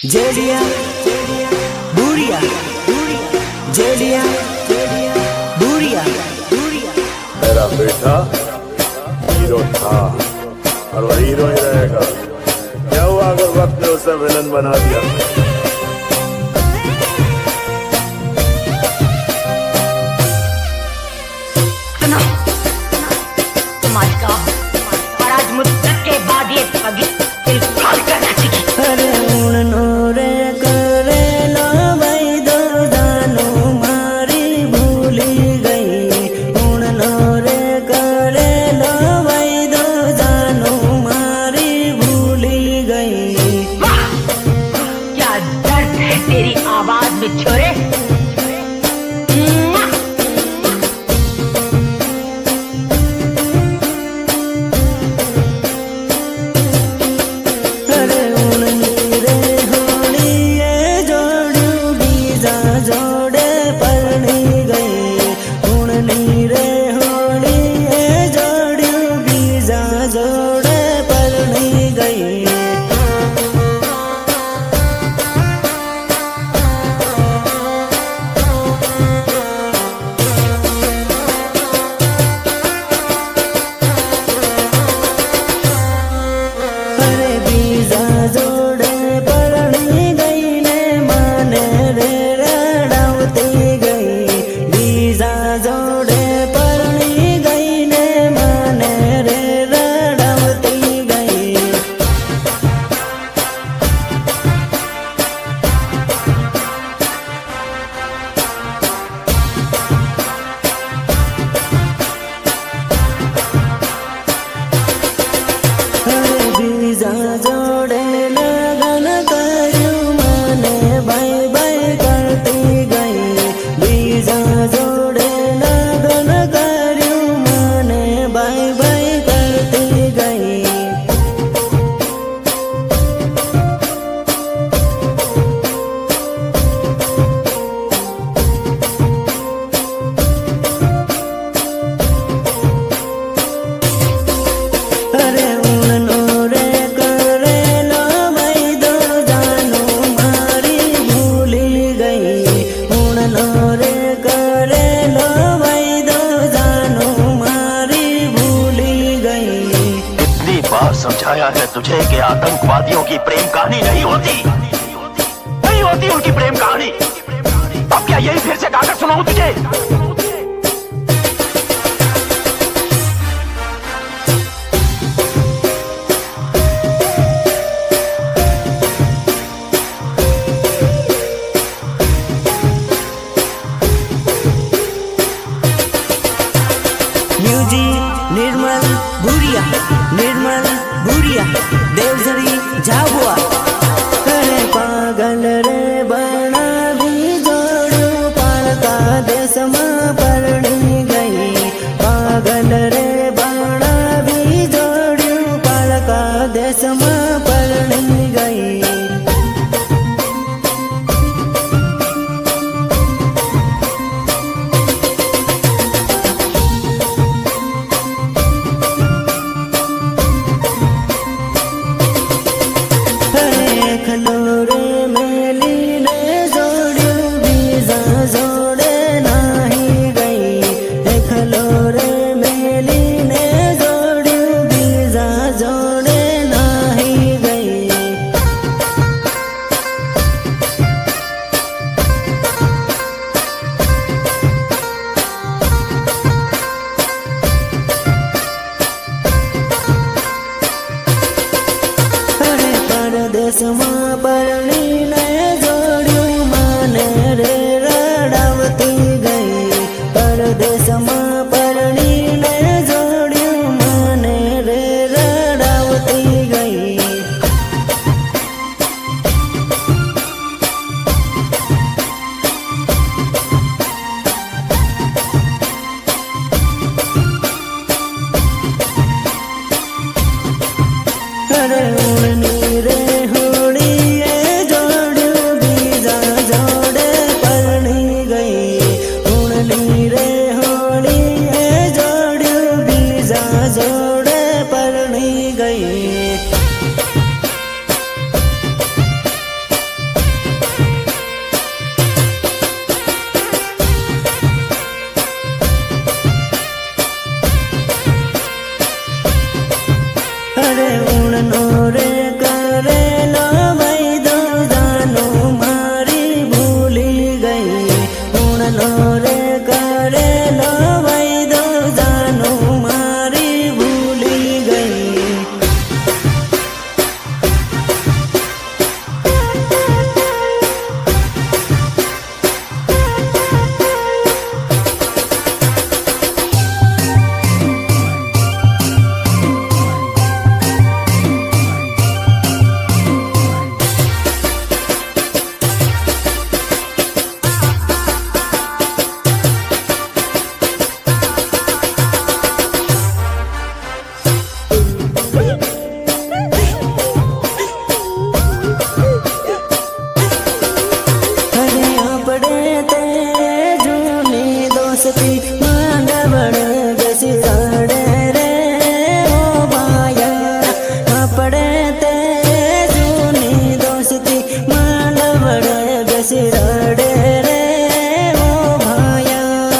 जेलिया बुढ़िया जेलिया बुढ़िया मेरा बेटा हीरो था और वो हीरो ही रहेगा। क्या हुआ अगर वक्त ने उसे विलन बना दिया? तुम्हारी का और आज मुद्दत के बाद ये पगी दिल फाड़ कर नाचेगी। अरे उड़नो रे करे लो भाई दो दानो मारी भूली गई। उड़नो रे करे लो भाई दो दानो मारी भूली गई। वाह! क्या दर्द है तेरी आवाज में छोरे। अरे उड़नी रे होली ये जोड़ू बीजा जोड़े परनी गई। उड़नी रे होली ये जोड़ू बीजा जोड़े परनी गई। अरे बीजा जोड़े परनी गई ने माने रे रड़ावती गई। बीजा जोड़े परनी गई ने माने रे रड़ावती गई। अरे बीजा जोड़े लगन करू माने बाई बाई करती गई। बीजा जोड़े लगन करू माने बाई बाई करती गई। अरे उड़नो रे करे लो भाई दो जानो मारी भूली गई। उड़नो रे करे लो भाई दो जानो मारी भूली गई। कितनी बार समझाया है तुझे कि आतंकवादियों की प्रेम कहानी नहीं होती, नहीं होती उनकी प्रेम कहानी। अब क्या यही फिर से गाकर सुनाऊं तुझे? म्यूजिक निर्मल बुढ़िया देवझरी झाबुआ। अरे पागल रे बना भी जोड़ू पालका देश में परनी गई। पागल रे बना भी जोड़ू पालका देश में परनी गई। खलोरे मेली ने जोड़ू बीजा जोड़े नाही गई। खलोरे मेली ने जोड़ू बीजा जोड़े नाही गई। अरे परदेश में परनी ने जोड़ू माने रे रड़ावती गई। परदेश में परनी ने जोड़ू माने रे रड़ावती गई। अरे उड़नी रे होली ये जोड़ू बीजा जोड़े परनी गई। उड़नी रे होली ये जोड़ू बीजा जोड़े परनी गई। અરે ઉણનો રે કરેલો વૈદો જાનો મારી ભૂલી ગઈ ઉણનો રે કરેલો વૈદો જાનો મારી ભૂલી ગઈ અરે આપણે તે જૂની દોસ્તી માંડવડ બેસી સાડે રે ઓ ભાયા આપણે તે જૂની દોસ્તી માંડવડ બેસી રડે રે ઓ ભાયા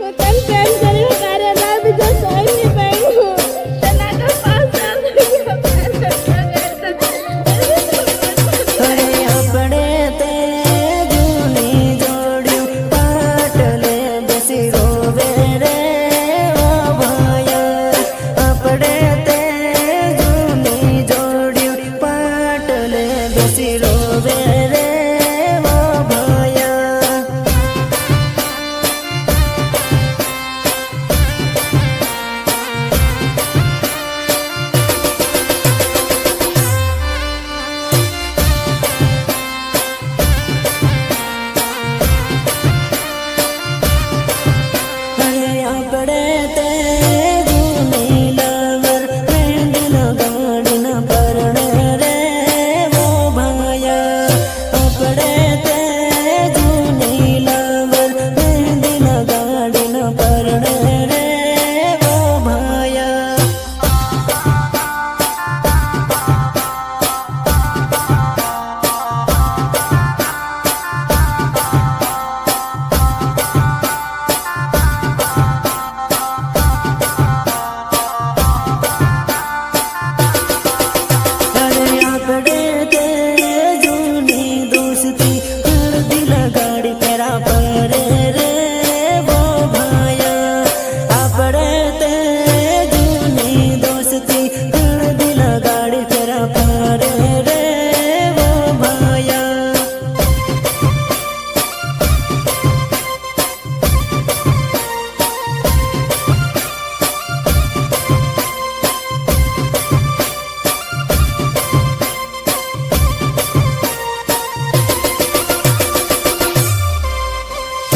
હું તને પ્રેમ કર્યું તારે ના બીજો સોય નહીં પહેર્યું તને તો 5 સાલ થઈ ગયા અરે આપણે તે જૂની જોડ્યું પાટલે બેસી રોવે રે ઓ ભાયા આપણે તે જૂની જોડ્યું પાટલે બેસી રોવે રે ઓ ભાયા અરે આપણે તે જૂની લવર ફ્રેન્ડ લગાડીને પરણે રે ઓ ભાયા આપણે તે જૂની લવર ફ્રેન્ડ લગાડીને પરણે રે ઓ ભાયા અરે આપણે તે જૂની દોસ્તી હળદી લગાડી પેરા પરે રે વો ભાયા આપણે તે જૂની દોસ્તી હળદી લગાડી પેરા પરે રે વો ભાયા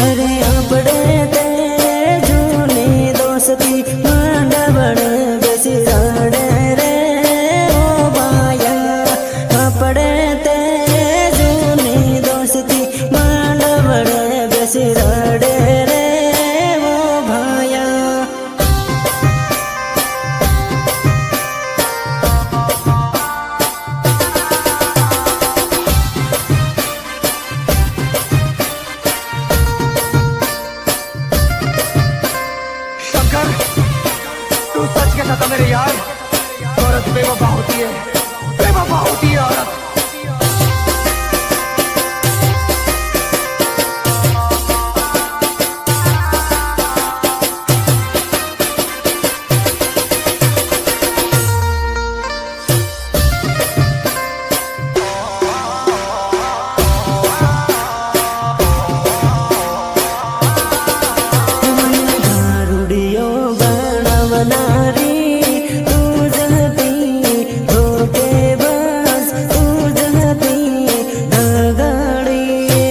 અરે આપણે તે જૂની દોસ્તી માંડવડ બેસી રડે રે ઓ ભાયા આપણે તે જૂની દોસ્તી માંડવડ બેસી રડે રે ઓ ભાયા शंकर तू सच कहता था मेरे यार औरत बेवफा होती है औरत દારૂડિયો ગણવનારી તું જ હતી ધોકેબાજ તું જ હતી દગાડી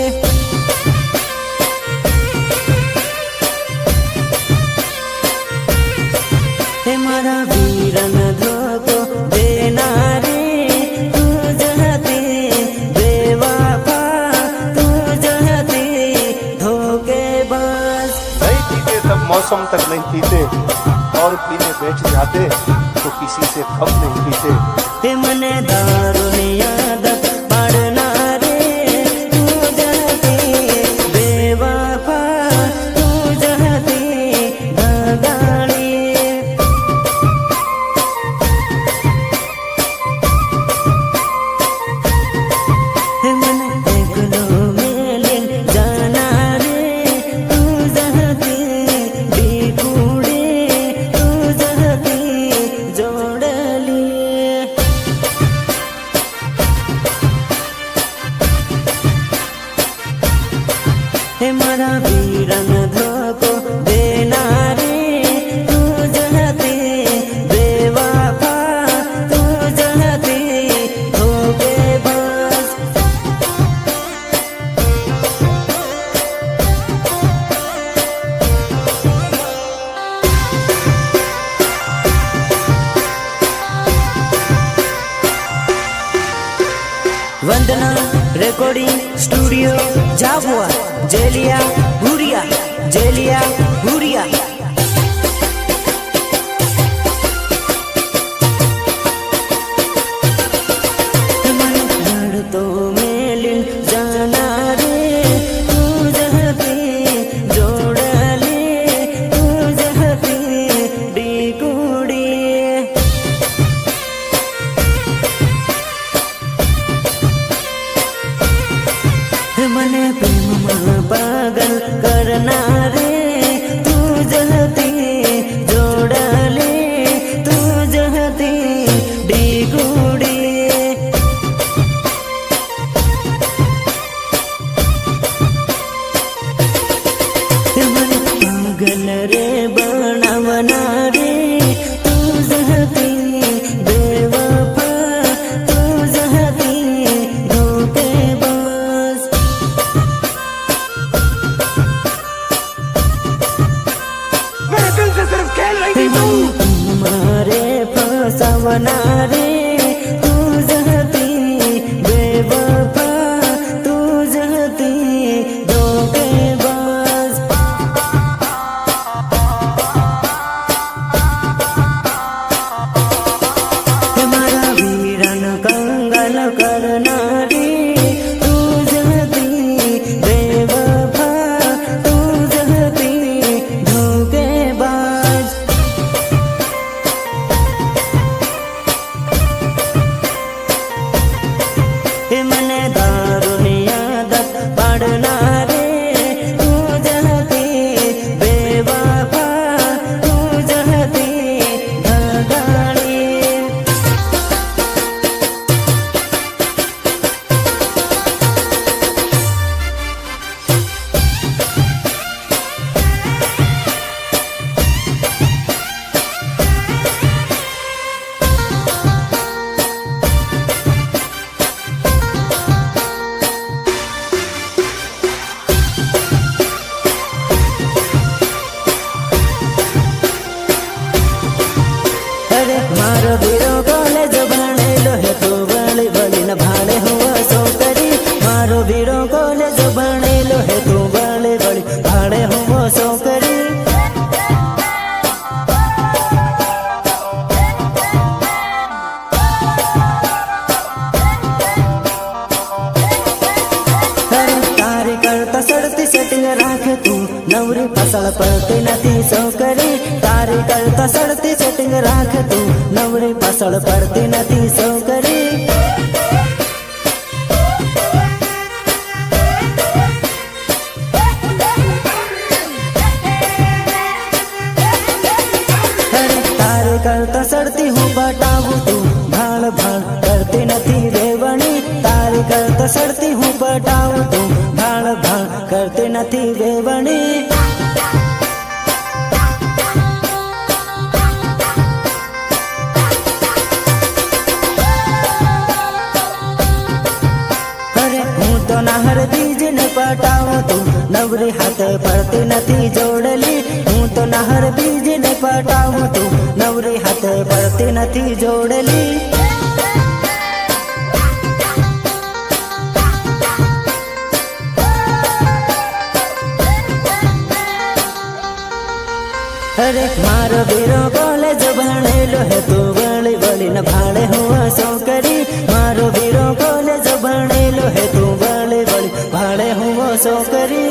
હે મારા વીરન ધોકો દેનારી તું જ હતી બેવફા તું જ હતી ધોકેબાજ नहीं पीते तब मौसम तक नहीं पीते और पीने बैठ जाते तो किसी से कम नहीं पीते તે મને દારૂની આદત પાડનારે તું જ હતી हे मारा वीरन धोको देना रे तू जहते बेवफा तू जहते धोखेबाज वंदना रिकॉर्डिंग स्टूडियो झाबुआ जेलिया भूरिया जेलिया भूरिया तो मेलिन जाना रे तू जहते जोड़ ले तू जहते डिगुड़ी मने प्रेम पागल करना रे तू जहती जोड़ ले तू जहती डिगुड़ी मन पागल रे बनावना रे तू जहती बेवफा तू जहती धोखेबाज मेरे दिल से सिर्फ खेल रही थी तू। मारे फसावना रे तू जहती बेवफा तू जहती धोखेबाज हमारा वीरन कंगल करना रे तू जहती बेवफा तू जहती धोखेबाज मने दारुनी आदत पड़ना रे तू जहती बेवफा तू जहती धगाड़ी अरे मारो वीरो कॉलेज बनेलो है तो बड़ी बड़ी न भाड़े हुआ सो करी मारो वीरो कॉलेज बनेलो है तो बड़ी बड़ी भाड़े हुआ सो करी अरे तारी करता सड़ती सेटिंग राखे तू नवरी फसल पड़ती नथी सो करी तारी करता सड़ती सेटिंग राख तू नवरी फसल पड़ती नथी सो करी अरे तारी करता सड़ती हूँ बटाऊ तू भाड़ भाड़ करती नथी वेवणी तारी करता सड़ती हूँ बटाऊ तू भाड़ भाड़ करती नथी वेवणी अरे हूँ तो नहर बीज ने पटाऊ तू नवरी हाथ पड़ती नथी जोड़ली हूँ तो नहर बीज ने पटाऊ तू नवरी हाथ पड़ती नथी जोड़ली अरे मारो वीरो कॉलेज बनेलो है तू बड़ी बड़ी न भाड़े हुआ सो करी मारो वीरो कॉलेज बनेलो है तू बड़ी बड़ी भाड़े हुआ सो करी